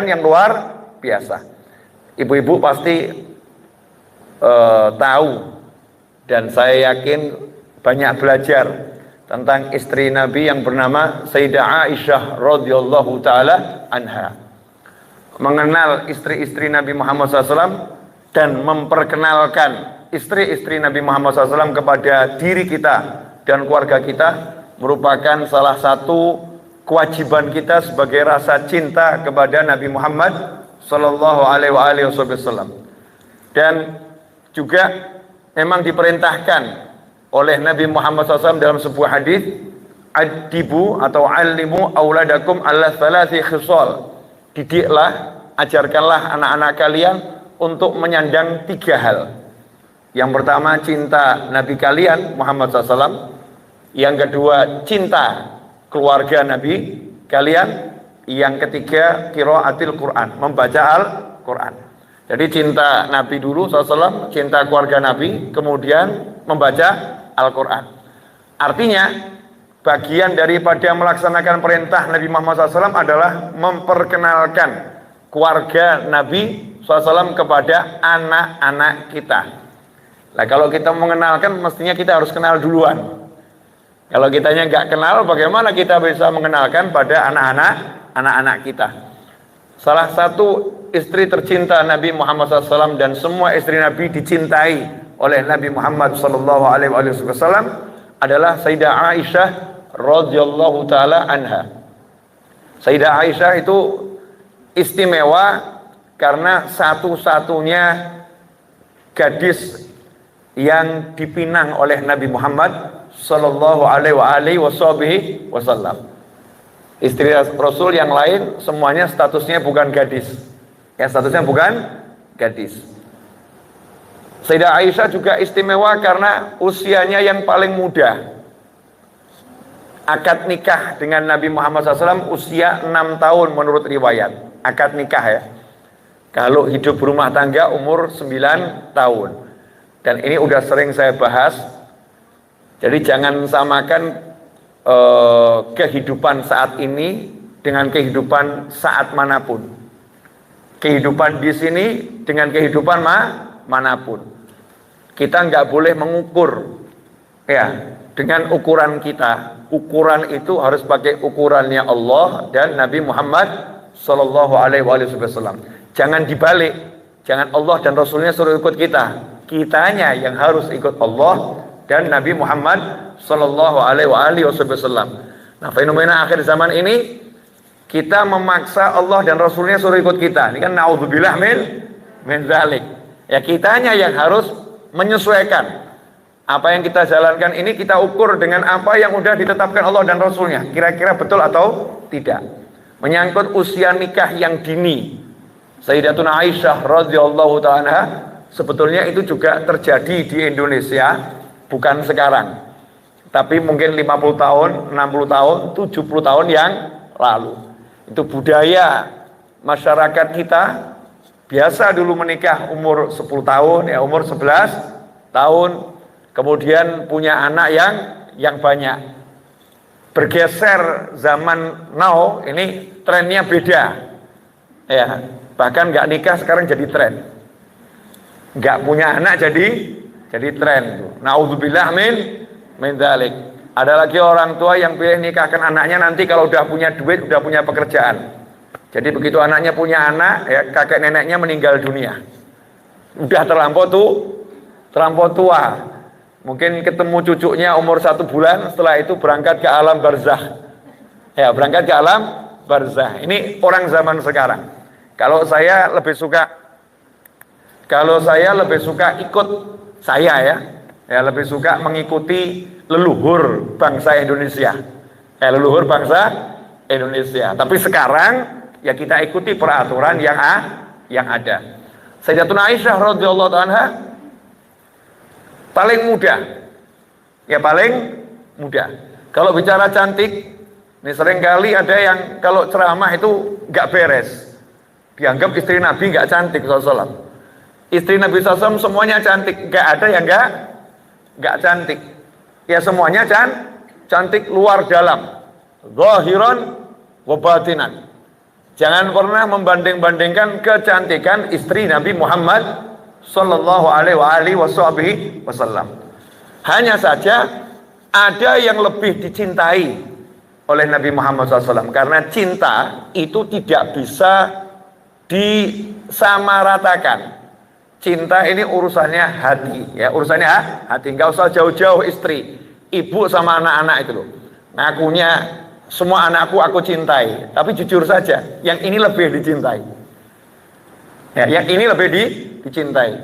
yang luar biasa. Ibu-ibu pasti tahu dan saya yakin banyak belajar tentang istri Nabi yang bernama Sayyidah Aisyah radhiyallahu taala anha. Mengenal istri-istri Nabi Muhammad SAW dan memperkenalkan istri-istri Nabi Muhammad SAW kepada diri kita dan keluarga kita merupakan salah satu kewajiban kita sebagai rasa cinta kepada Nabi Muhammad sallallahu alaihi wasallam. Dan juga memang diperintahkan oleh Nabi Muhammad SAW dalam sebuah hadis, adibu atau alimu auladakum ala thalathi khisal. Didiklah, ajarkanlah anak-anak kalian untuk menyandang 3 hal. Yang pertama, cinta Nabi kalian Muhammad SAW. Yang kedua, cinta keluarga Nabi kalian. Yang ketiga, qiraatil Quran, membaca Al-Quran. Jadi cinta Nabi dulu SAW, cinta keluarga Nabi, kemudian membaca Al-Quran. Artinya bagian daripada melaksanakan perintah Nabi Muhammad SAW adalah memperkenalkan keluarga Nabi SAW kepada anak-anak kita. Nah, kalau kita mengenalkan mestinya kita harus kenal duluan. Kalau kitanya nggak kenal, bagaimana kita bisa mengenalkan pada anak-anak kita? Salah satu istri tercinta Nabi Muhammad SAW dan semua istri Nabi dicintai oleh Nabi Muhammad SAW adalah Sayyidah Aisyah radhiyallahu taala anha. Sayyidah Aisyah itu istimewa karena satu-satunya gadis yang dipinang oleh Nabi Muhammad sallallahu alaihi wasallam. Istri Rasul yang lain semuanya statusnya bukan gadis. Ya, statusnya bukan gadis. Sayyidah Aisyah juga istimewa karena usianya yang paling muda. Akad nikah dengan Nabi Muhammad SAW usia 6 tahun menurut riwayat. Akad nikah ya. Kalau hidup berumah tangga umur 9 tahun. Dan ini udah sering saya bahas. Jadi jangan samakan kehidupan saat ini dengan kehidupan saat manapun. Kehidupan di sini dengan kehidupan manapun. Kita nggak boleh mengukur ya dengan ukuran kita. Ukuran itu harus pakai ukurannya Allah dan Nabi Muhammad sallallahu alaihi wasallam. Jangan dibalik. Jangan Allah dan Rasulnya suruh ikut kita. Kitanya yang harus ikut Allah dan Nabi Muhammad sallallahu alaihi wasallam. Nah, fenomena akhir zaman ini kita memaksa Allah dan Rasulnya suruh ikut kita. Ini kan naudzubillah min dzalik. Ya, kitanya yang harus menyesuaikan. Apa yang kita jalankan ini kita ukur dengan apa yang sudah ditetapkan Allah dan Rasulnya. Kira-kira betul atau tidak. Menyangkut usia nikah yang dini, Sayyidatuna Aisyah radhiyallahu ta'ala, sebetulnya itu juga terjadi di Indonesia, bukan sekarang. Tapi mungkin 50 tahun, 60 tahun, 70 tahun yang lalu. Itu budaya masyarakat kita. Biasa dulu menikah umur 10 tahun, ya umur 11 tahun. Kemudian punya anak yang banyak. Bergeser zaman now, ini trennya beda. Ya, bahkan nggak nikah sekarang jadi tren. Nggak punya anak jadi tren. Naudzubillah min dzalik. Ada lagi orang tua yang pilih nikahkan anaknya nanti kalau udah punya duit, udah punya pekerjaan. Jadi begitu anaknya punya anak, ya kakek neneknya meninggal dunia. Udah terlampau tua. Mungkin ketemu cucunya umur 1 bulan, setelah itu berangkat ke alam barzah. Ya, berangkat ke alam barzah. Ini orang zaman sekarang. Kalau saya lebih suka ikut lebih suka mengikuti leluhur bangsa Indonesia. Leluhur bangsa Indonesia. Tapi sekarang ya kita ikuti peraturan yang ada. Sayyidatuna Aisyah radhiyallahu anha paling muda. Ya paling muda. Kalau bicara cantik, ini seringkali ada yang kalau ceramah itu nggak beres. Dianggap istri Nabi nggak cantik sallallahu. Istri Nabi SAW semuanya cantik, nggak ada yang nggak cantik. Ya semuanya cantik luar dalam, zahiran wa batinan. Jangan pernah membanding-bandingkan kecantikan istri Nabi Muhammad sallallahu alaihi wasallam. Hanya saja ada yang lebih dicintai oleh Nabi Muhammad SAW, karena cinta itu tidak bisa disamaratakan. Cinta ini urusannya hati, ya, urusannya hati. Nggak usah jauh-jauh istri, ibu sama anak-anak itu loh. Ngakunya semua anakku aku cintai, tapi jujur saja, yang ini lebih dicintai. Ya, yang ini lebih dicintai.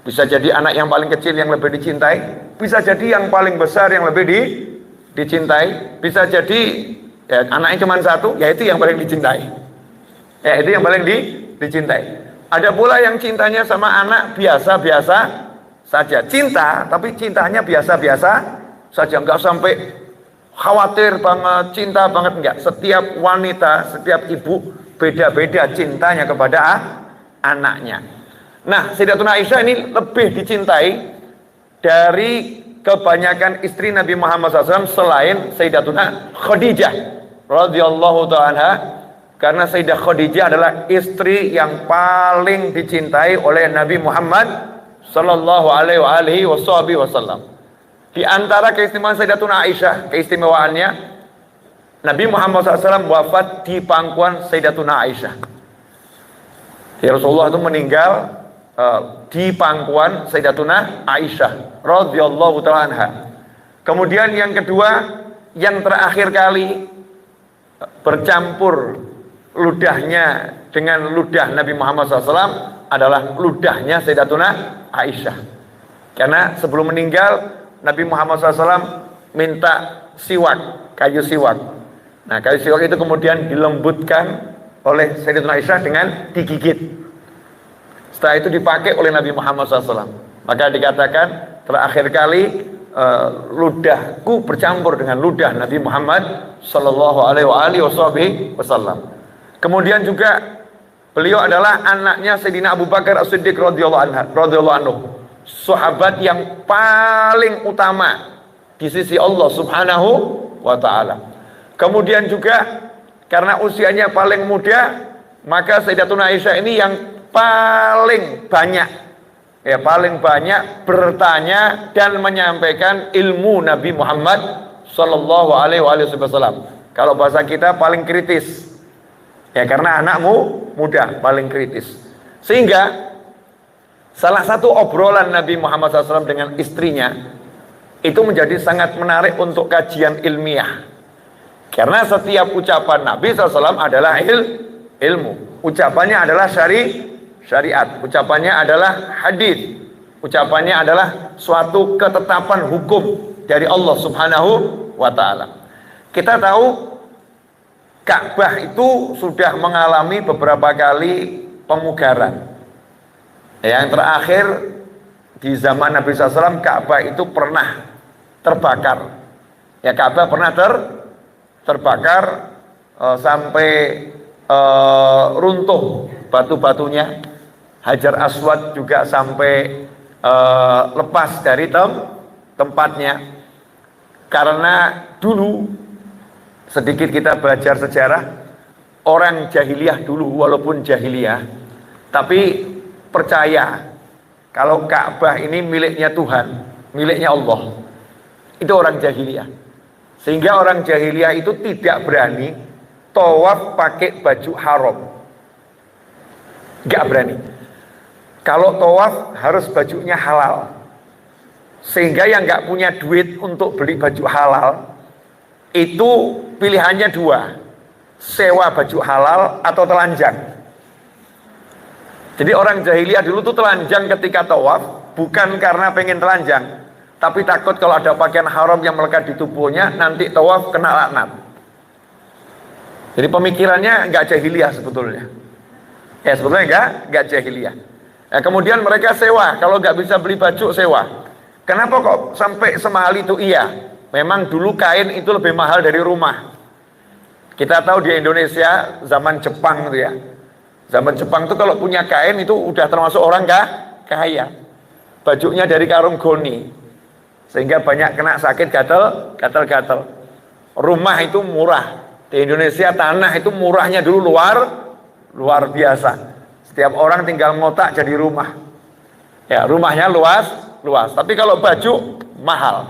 Bisa jadi anak yang paling kecil yang lebih dicintai, bisa jadi yang paling besar yang lebih dicintai, bisa jadi ya, anaknya cuma satu, ya itu yang paling dicintai. Ya, itu yang paling dicintai. Ada pula yang cintanya sama anak biasa-biasa saja. Cinta, tapi cintanya biasa-biasa saja. Enggak sampai khawatir banget, cinta banget, enggak. Setiap wanita, setiap ibu beda-beda cintanya kepada anaknya. Nah, Sayyidatuna Aisyah ini lebih dicintai dari kebanyakan istri Nabi Muhammad SAW selain Sayyidatuna Khadijah radhiyallahu ta'ala. Karena Sayyidah Khadijah adalah istri yang paling dicintai oleh Nabi Muhammad sallallahu alaihi wasallam. Di antara keistimewaan Sayyidatuna Aisyah, keistimewaannya Nabi Muhammad SAW wafat di pangkuan Sayyidatuna Aisyah. Ya, Rasulullah itu meninggal di pangkuan Sayyidatuna Aisyah radhiyallahu ta'ala anha. Kemudian yang kedua, yang terakhir kali bercampur ludahnya dengan ludah Nabi Muhammad SAW adalah ludahnya Sayyidatuna Aisyah. Karena sebelum meninggal Nabi Muhammad SAW minta siwak, kayu siwak. Nah, kayu siwak itu kemudian dilembutkan oleh Sayyidatuna Aisyah dengan digigit. Setelah itu dipakai oleh Nabi Muhammad SAW. Maka dikatakan terakhir kali ludahku bercampur dengan ludah Nabi Muhammad sallallahu alaihi wasallam. Kemudian juga beliau adalah anaknya Sayyidina Abu Bakar As-Siddiq radhiyallahu anhu, sahabat yang paling utama di sisi Allah Subhanahu wa taala. Kemudian juga karena usianya paling muda, maka Sayyidatuna Aisyah ini yang paling banyak bertanya dan menyampaikan ilmu Nabi Muhammad sallallahu alaihi wasallam. Kalau bahasa kita paling kritis. Ya, karena anakmu muda, paling kritis. Sehingga salah satu obrolan Nabi Muhammad SAW dengan istrinya itu menjadi sangat menarik untuk kajian ilmiah. Karena setiap ucapan Nabi SAW adalah ilmu. Ucapannya adalah syariat. Ucapannya adalah hadis. Ucapannya adalah suatu ketetapan hukum dari Allah Subhanahu wa ta'ala. Kita tahu Ka'bah itu sudah mengalami beberapa kali pemugaran. Yang terakhir di zaman Nabi SAW, Ka'bah itu pernah terbakar. Ya, Ka'bah pernah terbakar sampai runtuh batu-batunya. Hajar Aswad juga sampai lepas dari tempatnya. Karena dulu, sedikit kita belajar sejarah, orang jahiliyah dulu walaupun jahiliyah, tapi percaya kalau Ka'bah ini miliknya Tuhan, miliknya Allah. Itu orang jahiliyah. Sehingga orang jahiliyah itu tidak berani tawaf pakai baju haram. Gak berani. Kalau tawaf harus bajunya halal. Sehingga yang gak punya duit untuk beli baju halal, itu pilihannya dua, sewa baju halal atau telanjang. Jadi orang jahiliyah dulu tuh telanjang ketika tawaf, bukan karena pengen telanjang, tapi takut kalau ada pakaian haram yang melekat di tubuhnya, nanti tawaf kena laknat. Jadi pemikirannya nggak jahiliyah sebetulnya. Ya, sebetulnya nggak jahiliyah. Nah, kemudian mereka sewa, kalau nggak bisa beli baju sewa. Kenapa kok sampai semahal itu? Iya, memang dulu kain itu lebih mahal dari rumah. Kita tahu di Indonesia zaman Jepang itu ya. Zaman Jepang itu kalau punya kain itu udah termasuk orang kaya. Bajunya dari karung goni. Sehingga banyak kena sakit gatal-gatal. Rumah itu murah. Di Indonesia tanah itu murahnya dulu luar luar biasa. Setiap orang tinggal ngotak jadi rumah. Ya, rumahnya luas. Tapi kalau baju mahal.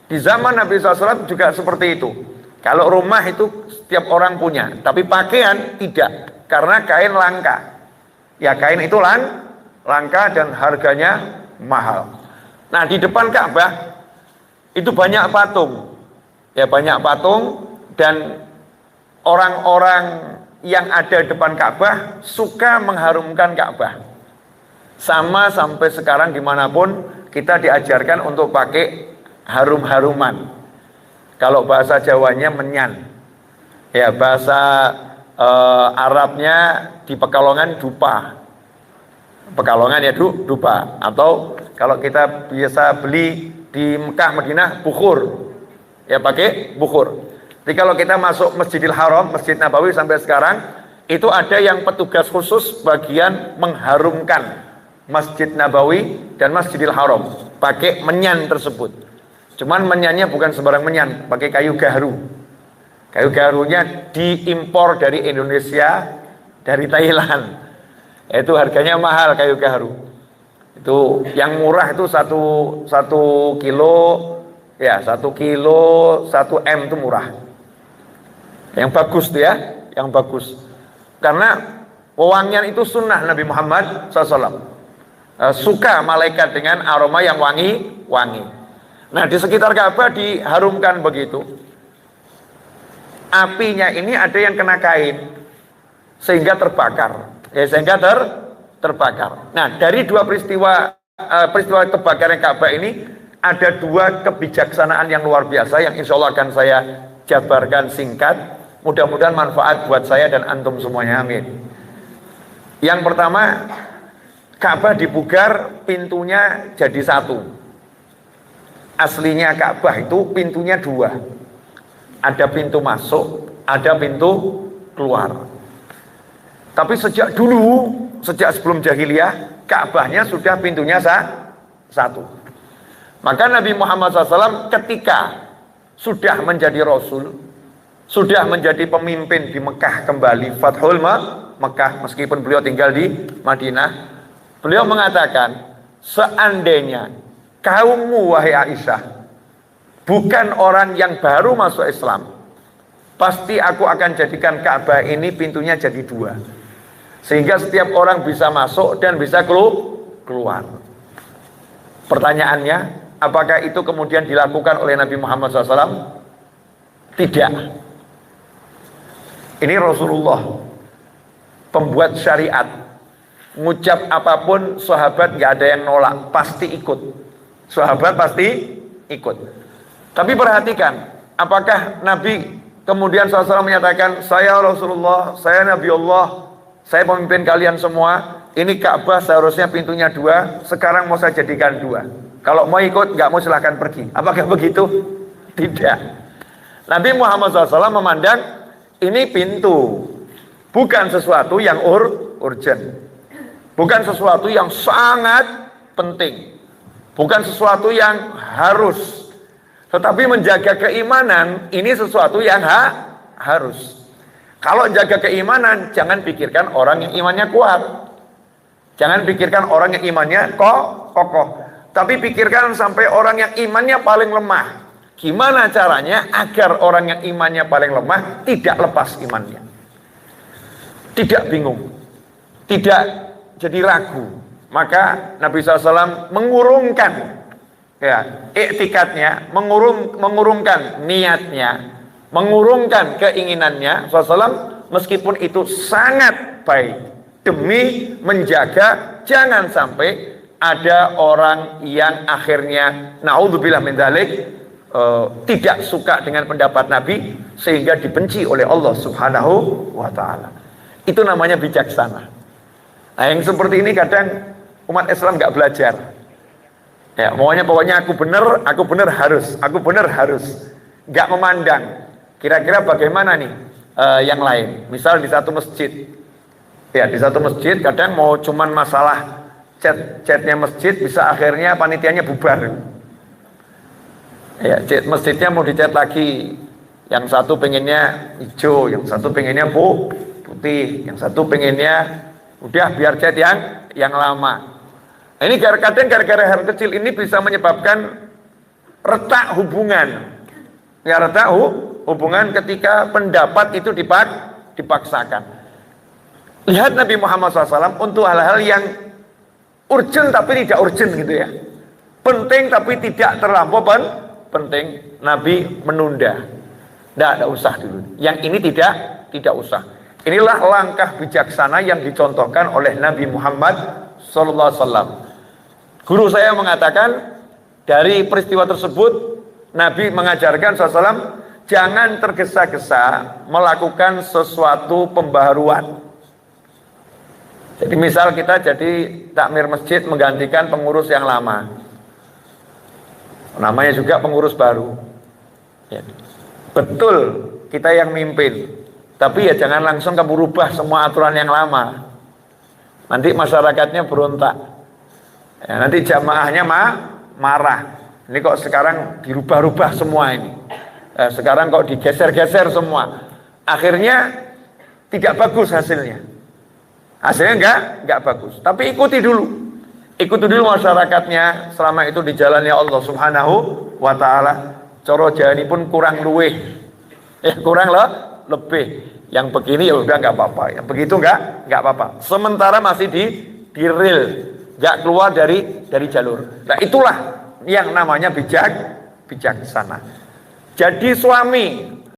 Di zaman Nabi SAW juga seperti itu. Kalau rumah itu setiap orang punya, tapi pakaian tidak, karena kain langka. Ya, kain itu langka dan harganya mahal. Nah, di depan Ka'bah itu banyak patung. Ya, banyak patung, dan orang-orang yang ada di depan Ka'bah suka mengharumkan Ka'bah. Sama sampai sekarang dimanapun kita diajarkan untuk pakai harum-haruman. Kalau bahasa Jawanya menyan. Ya, bahasa Arabnya di Pekalongan dupa. Pekalongan ya dupa. Atau kalau kita biasa beli di Mekah Madinah bukhur. Ya, pakai bukhur. Jadi kalau kita masuk Masjidil Haram, Masjid Nabawi sampai sekarang, itu ada yang petugas khusus bagian mengharumkan Masjid Nabawi dan Masjidil Haram, pakai menyan tersebut. Cuman menyannya bukan sembarang menyan, pakai kayu gaharu. Kayu gaharunya diimpor dari Indonesia, dari Thailand. Itu harganya mahal kayu gaharu. Itu yang murah itu satu kilo, ya 1 kilo 1 M itu murah. Yang bagus tuh ya, yang bagus. Karena wewangian itu sunnah Nabi Muhammad SAW. Suka malaikat dengan aroma yang wangi. Nah, di sekitar Ka'bah diharumkan begitu. Apinya ini ada yang kena kain, sehingga terbakar. Ya, sehingga terbakar. Nah, dari dua peristiwa terbakaran Ka'bah ini, ada dua kebijaksanaan yang luar biasa yang insya Allah akan saya jabarkan singkat. Mudah-mudahan manfaat buat saya dan antum semuanya, amin. Yang pertama, Ka'bah dipugar, pintunya jadi satu. Aslinya Ka'bah itu pintunya dua. Ada pintu masuk, ada pintu keluar. Tapi sejak dulu, sejak sebelum jahiliyah, Ka'bahnya sudah pintunya satu. Maka Nabi Muhammad SAW ketika sudah menjadi Rasul, sudah menjadi pemimpin di Mekah kembali, Fathul Mekah, meskipun beliau tinggal di Madinah, beliau mengatakan, seandainya kaummu wahai Aisyah bukan orang yang baru masuk Islam, pasti aku akan jadikan Ka'bah ini pintunya jadi dua, sehingga setiap orang bisa masuk dan bisa keluar. Pertanyaannya, apakah itu kemudian dilakukan oleh Nabi Muhammad SAW? Tidak. Ini Rasulullah, pembuat syariat. Ngucap apapun, sahabat gak ada yang nolak, pasti ikut. Sahabat pasti ikut. Tapi perhatikan, apakah Nabi kemudian SAW menyatakan, saya Rasulullah, saya Nabi Allah, saya pemimpin kalian semua, ini Ka'bah seharusnya pintunya dua, sekarang mau saya jadikan dua. Kalau mau ikut, nggak mau silahkan pergi. Apakah begitu? Tidak. Nabi Muhammad SAW memandang ini pintu, bukan sesuatu yang urgent, bukan sesuatu yang sangat penting, bukan sesuatu yang harus, tetapi menjaga keimanan ini sesuatu yang harus. Kalau jaga keimanan, jangan pikirkan orang yang imannya kuat, jangan pikirkan orang yang imannya kokoh, tapi pikirkan sampai orang yang imannya paling lemah. Gimana caranya agar orang yang imannya paling lemah tidak lepas imannya, tidak bingung, tidak jadi ragu. Maka Nabi SAW mengurungkan ya iktikadnya, mengurungkan niatnya, mengurungkan keinginannya SAW, meskipun itu sangat baik, demi menjaga jangan sampai ada orang yang akhirnya naudzubillah min dzalik tidak suka dengan pendapat Nabi sehingga dibenci oleh Allah Subhanahu wa ta'ala. Itu namanya bijaksana. Nah, yang seperti ini kadang umat Islam nggak belajar. Ya, pokoknya aku benar harus, nggak memandang kira-kira bagaimana nih yang lain. Misal di satu masjid, ya di satu masjid kadang mau cuman masalah catnya masjid, bisa akhirnya panitianya bubar. Ya, masjidnya mau dicat lagi, yang satu pengennya hijau, yang satu pengennya putih, yang satu pengennya udah biar cat yang lama. Ini kadang gara-gara hal kecil ini bisa menyebabkan retak hubungan. Ya, retak hubungan ketika pendapat itu dipaksakan. Lihat Nabi Muhammad SAW untuk hal-hal yang urgent tapi tidak urgent gitu ya. Penting tapi tidak terlampau penting. Nabi menunda. Tidak usah dulu. Yang ini tidak usah. Inilah langkah bijaksana yang dicontohkan oleh Nabi Muhammad SAW. Guru saya mengatakan dari peristiwa tersebut Nabi mengajarkan SAW jangan tergesa-gesa melakukan sesuatu pembaharuan. Jadi misal kita jadi takmir masjid menggantikan pengurus yang lama, namanya juga pengurus baru ya. Betul kita yang mimpin, tapi ya jangan langsung kamu rubah semua aturan yang lama, nanti masyarakatnya berontak ya, nanti jamaahnya marah. Ini kok sekarang dirubah-rubah semua ini, sekarang kok digeser-geser semua, akhirnya tidak bagus hasilnya. Hasilnya enggak bagus. Tapi ikuti dulu masyarakatnya selama itu di jalannya Allah Subhanahu wa taala. Coro jani pun kurang luweh. Kurang lebih. Yang begini ya udah enggak apa-apa. Yang begitu enggak apa-apa. Sementara masih di rel, enggak keluar dari jalur. Nah, itulah yang namanya bijaksana. Jadi suami